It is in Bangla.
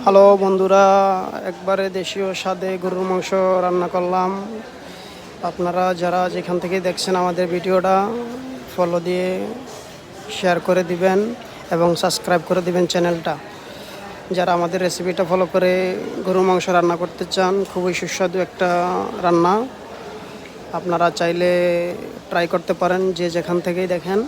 হ্যালো বন্ধুরা, একবারে দেশীয় স্বাদে গরুর মাংস রান্না করলাম। আপনারা যারা যেখান থেকে দেখছেন আমাদের ভিডিওটা ফলো দিয়ে শেয়ার করে দিবেন এবং সাবস্ক্রাইব করে দিবেন চ্যানেলটা। যারা আমাদের রেসিপিটা ফলো করে গরুর মাংস রান্না করতে চান, খুবই সুস্বাদু একটা রান্না, আপনারা চাইলে ট্রাই করতে পারেন যে যেখান থেকেই দেখেন।